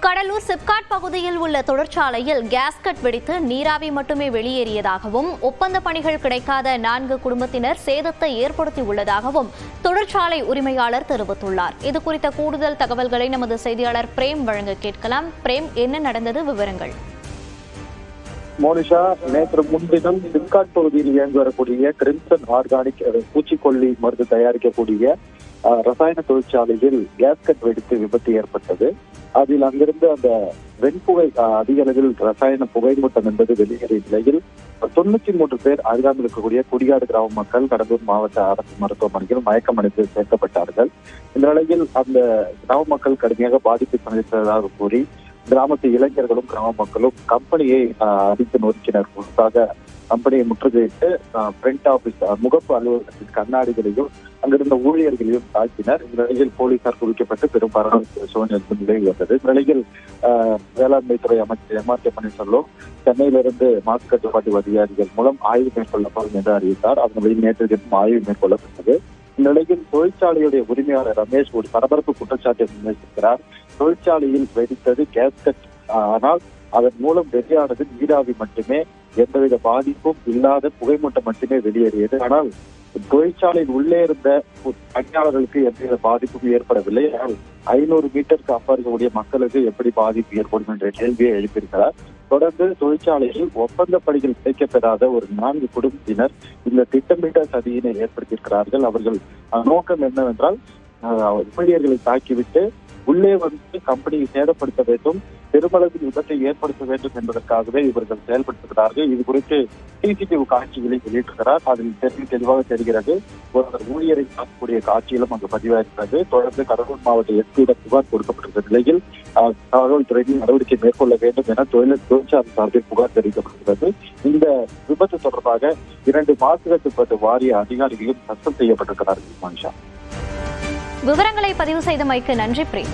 கடலூர் சிப்காட் பகுதியில் உள்ள தொழிற்சாலையில் கேஸ்கட் வெடித்து நீராவி மட்டுமே வெளியேறியதாகவும் ஒப்பந்த பணிகள் கிடைக்காத 4 குடும்பத்தினர் சேதத்தை ஏற்படுத்தியுள்ளதாகவும் தொழிற்சாலை உரிமையாளர் தெரிவித்துள்ளார். இதுகுறித்த கூடுதல் தகவல்களை நமது செய்தியாளர் பிரேம் வழங்க கேட்கலாம். பிரேம், என்ன நடந்தது, விவரங்கள்? மோனிஷா, நேற்று முன்தினம் சிப்காட் பகுதியில் இயங்கி வரக்கூடிய கிரிம்சன் ஆர்கானிக் பூச்சிக்கொல்லி மருந்து தயாரிக்கக்கூடிய ரசாயன தொழிற்சாலையில் கேஸ்கட் வெடித்து விபத்து ஏற்பட்டது. அதில் அங்கிருந்து அந்த வெண்புகை அதிக அளவில் ரசாயன புகைமூட்டம் என்பது வெளியேறிய நிலையில் 93 பேர் அருகாமையில் இருக்கக்கூடிய குடியாடு கிராம மக்கள் கடலூர் மாவட்ட அரசு மருத்துவமனையில் மயக்கமடைந்து சேர்க்கப்பட்டார்கள். இந்த நிலையில் அந்த கிராம மக்கள் கடுமையாக பாதிப்பு சந்தித்ததாக கூறி கிராமத்து இளைஞர்களும் கிராம மக்களும் கம்பெனியை அடித்து நொறுக்கினர். குறிப்பாக கம்பெனியை முற்றுகையிட்டு பிரிண்ட் ஆபீஸ் முகப்பு அலுவலகத்தின் கண்ணாடிகளையும் அங்கிருந்த ஊழியர்களையும் தாக்கினர். இந்த நிலையில் போலீசார் குவிக்கப்பட்டு பெரும் பரபரப்பு சூழ்நிலை நிலவி வந்தது. இந்த நிலையில் வேளாண்மை துறை அமைச்சர் எம்.ஆர்.கே. பன்னீர்செல்வம் சென்னையிலிருந்து மாசு கட்டுப்பாட்டு அதிகாரிகள் மூலம் ஆய்வு மேற்கொள்ளப்படும் என்று அறிவித்தார். அதன் வழி நேற்று தினம் ஆய்வு மேற்கொள்ளப்பட்டது. இந்நிலையில் தொழிற்சாலையுடைய உரிமையாளர் ரமேஷ் ஒரு பரபரப்பு குற்றச்சாட்டை முன்வைத்திருக்கிறார். தொழிற்சாலையில் வெடித்தது கேஸ்கட், ஆனால் அதன் மூலம் வெளியானது நீராவி மட்டுமே, எந்தவித பாதிப்பும் இல்லாத புகைமூட்டம் மட்டுமே வெளியேறியது. ஆனால் தொழிற்சாலையில் உள்ளே இருந்த பணியாளர்களுக்கு எந்தவித பாதிப்பும் ஏற்படவில்லை. ஆனால் 500 மீட்டருக்கு அப்பால் இருக்கக்கூடிய மக்களுக்கு எப்படி பாதிப்பு ஏற்படும் என்ற கேள்வியை எழுப்பியிருக்கிறார். தொடர்ந்து தொழிற்சாலையில் ஒப்பந்த பணிகள் கிடைக்கப்பெறாத ஒரு 4 குடும்பத்தினர் இந்த திட்டமிட்ட சதியினை ஏற்படுத்தியிருக்கிறார்கள். அவர்கள் நோக்கம் என்னவென்றால் ஊழியர்களை தாக்கிவிட்டு உள்ளே வந்து கம்பெனியை சேதப்படுத்த வேண்டும், பெருமளவில் விபத்தை ஏற்படுத்த வேண்டும் என்பதற்காகவே இவர்கள் செயல்படுத்துகிறார்கள். இது குறித்து சிசிடிவி காட்சிகளை வெளியிட்டிருக்கிறார். அதில் தெளிவாக தெரிகிறது. ஒரு ஊழியரை தாக்கக்கூடிய காட்சியிலும் அங்கு பதிவாகிறது. தொடர்ந்து கடலூர் மாவட்ட எஸ்பியிடம் புகார் கொடுக்கப்பட்டிருந்த நிலையில் காவல்துறையில் நடவடிக்கை மேற்கொள்ள வேண்டும் என தொழிற்சாலை சார்பில் புகார் தெரிவிக்கப்பட்டிருக்கிறது. இந்த விபத்து தொடர்பாக 2 மாசு கட்டுப்பாட்டு வாரிய அதிகாரிகளும் சஸ்பெண்ட் செய்யப்பட்டிருக்கிறார்கள். மனுஷா, விவரங்களை பதிவு செய்தமைக்கு நன்றி பிரேம்.